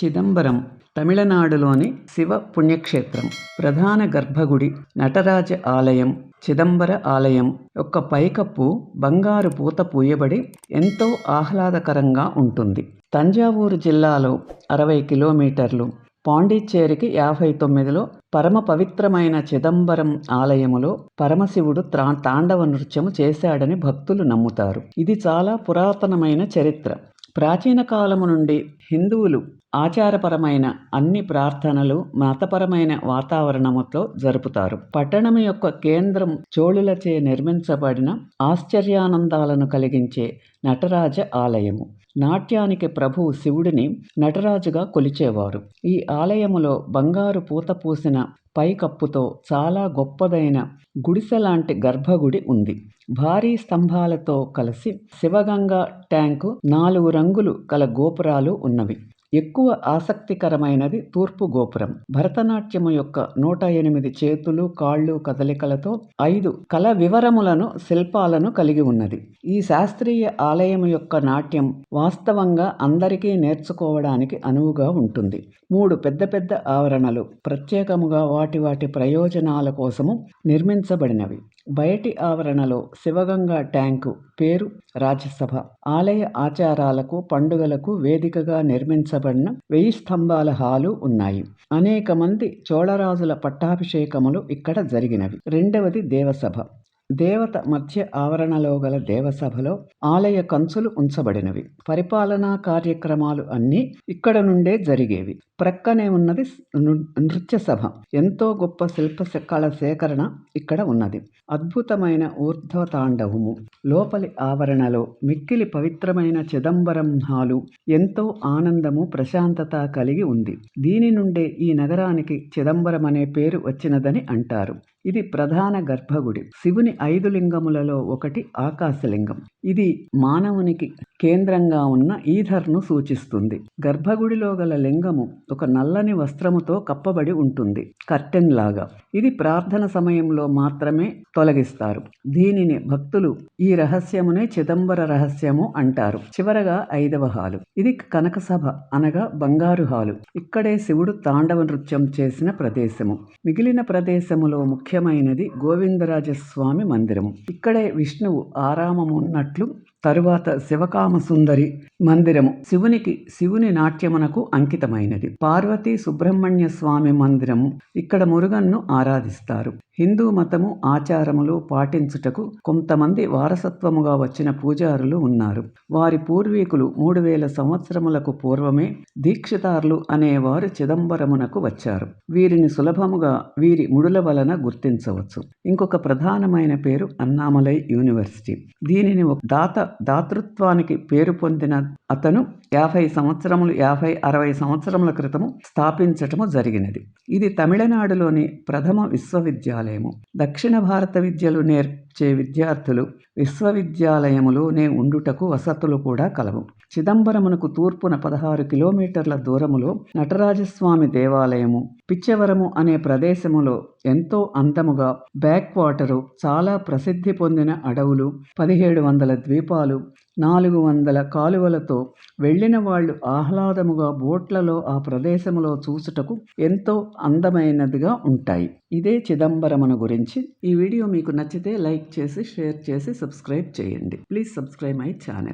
చిదంబరం తమిళనాడులోని శివ పుణ్యక్షేత్రం. ప్రధాన గర్భగుడి, నటరాజ ఆలయం, చిదంబర ఆలయం యొక్క పైకప్పు బంగారు పూత పూయబడి ఎంతో ఆహ్లాదకరంగా ఉంటుంది. తంజావూరు జిల్లాలో 60 కిలోమీటర్లు, పాండిచ్చేరికి 59లో పరమ పవిత్రమైన చిదంబరం ఆలయములో పరమశివుడు తాండవ నృత్యము చేశాడని భక్తులు నమ్ముతారు. ఇది చాలా పురాతనమైన చరిత్ర. ప్రాచీన కాలము నుండి హిందువులు ఆచారపరమైన అన్ని ప్రార్థనలు మతపరమైన వాతావరణముతో జరుపుతారు. పట్టణం యొక్క కేంద్రం చోళులచే నిర్మించబడిన ఆశ్చర్యానందాలను కలిగించే నటరాజ ఆలయము. నాట్యానికి ప్రభువు శివుడిని నటరాజుగా కొలిచేవారు. ఈ ఆలయములో బంగారు పూత పూసిన పైకప్పుతో చాలా గొప్పదైన గుడిసెలాంటి గర్భగుడి ఉంది. భారీ స్తంభాలతో కలిసి శివగంగా ట్యాంకు, 4 రంగులు గల గోపురాలు ఉన్నవి. ఎక్కువ ఆసక్తికరమైనది తూర్పు గోపురం. భరతనాట్యము యొక్క 108 చేతులు, కాళ్ళు కదలికలతో 5 కళ వివరములను, శిల్పాలను కలిగి ఉన్నది. ఈ శాస్త్రీయ ఆలయం యొక్క నాట్యం వాస్తవంగా అందరికీ నేర్చుకోవడానికి అనువుగా ఉంటుంది. 3 పెద్ద ఆవరణలు ప్రత్యేకముగా వాటి ప్రయోజనాల కోసము నిర్మించబడినవి. బయటి ఆవరణలో శివగంగా ట్యాంకు, పేరు రాజసభ, ఆలయ ఆచారాలకు, పండుగలకు వేదికగా నిర్మించబడిన 1000 స్తంభాల హాలు ఉన్నాయి. అనేక మంది చోళరాజుల పట్టాభిషేకములు ఇక్కడ జరిగినవి. రెండవది దేవసభ. దేవత మధ్య ఆవరణలో గల దేవసభలో ఆలయ కంచులు ఉంచబడినవి. పరిపాలనా కార్యక్రమాలు అన్నీ ఇక్కడ నుండే జరిగేవి. ప్రక్కనే ఉన్నది నృత్య సభ. ఎంతో గొప్ప శిల్పకళ సేకరణ ఇక్కడ ఉన్నది. అద్భుతమైన ఊర్ధ్వ తాండవము. లోపలి ఆవరణలో మిక్కిలి పవిత్రమైన చిదంబరం హాలు ఎంతో ఆనందము, ప్రశాంతత కలిగి ఉంది. దీని నుండే ఈ నగరానికి చిదంబరం అనే పేరు వచ్చినదని అంటారు. ఇది ప్రధాన గర్భగుడి. శివుని 5 లింగములలో ఒకటి ఆకాశలింగం. ఇది మానవునికి కేంద్రంగా ఉన్న ఈథర్ను సూచిస్తుంది. గర్భగుడిలో గల లింగము ఒక నల్లని వస్త్రముతో కప్పబడి ఉంటుంది, కర్టెన్ లాగా. ఇది ప్రార్థన సమయంలో మాత్రమే తొలగిస్తారు. దీనిని భక్తులు ఈ రహస్యమునే చిదంబర రహస్యము అంటారు. చివరగా 5వ హాలు. ఇది కనక సభ అనగా బంగారు హాలు. ఇక్కడే శివుడు తాండవ నృత్యం చేసిన ప్రదేశము. మిగిలిన ప్రదేశములో ముఖ్యమైనది గోవిందరాజస్వామి మందిరము. ఇక్కడే విష్ణువు ఆరామము ఉన్నట్లు తరువాత శివకామసుందరి మందిరము శివుని నాట్యమునకు అంకితమైనది. పార్వతీ సుబ్రహ్మణ్య స్వామి మందిరము. ఇక్కడ మురుగన్ను ఆరాధిస్తారు. హిందూ మతము ఆచారములు పాటించుటకు కొంతమంది వారసత్వముగా వచ్చిన పూజారులు ఉన్నారు. వారి పూర్వీకులు 3000 సంవత్సరములకు పూర్వమే దీక్షితార్లు అనేవారు చిదంబరమునకు వచ్చారు. వీరిని సులభముగా వీరి ముడుల వలన గుర్తించవచ్చు. ఇంకొక ప్రధానమైన పేరు అన్నామలై యూనివర్సిటీ. దీనిని దాతృత్వానికి పేరు పొందిన అతను 50-60 సంవత్సరముల క్రితము స్థాపించటము జరిగినది. ఇది తమిళనాడులోని ప్రథమ విశ్వవిద్యాలయము. దక్షిణ భారత విద్యలు నేర్చే విద్యార్థులు విశ్వవిద్యాలయములోనే ఉండుటకు వసతులు కూడా కలవు. చిదంబరమునకు తూర్పున 16 కిలోమీటర్ల దూరములో నటరాజస్వామి దేవాలయము, పిచ్చవరము అనే ప్రదేశములో ఎంతో అందముగా బ్యాక్ వాటరు, చాలా ప్రసిద్ధి పొందిన అడవులు, 1700 ద్వీపాలు, 400 కాలువలతో వెళ్ళిన వాళ్ళు ఆహ్లాదముగా బోట్లలో ఆ ప్రదేశములో చూసుటకు ఎంతో అందమైనదిగా ఉంటాయి. ఇదే చిదంబరమును గురించి. ఈ వీడియో మీకు నచ్చితే లైక్ చేసి, షేర్ చేసి, సబ్స్క్రైబ్ చేయండి. Please subscribe my channel.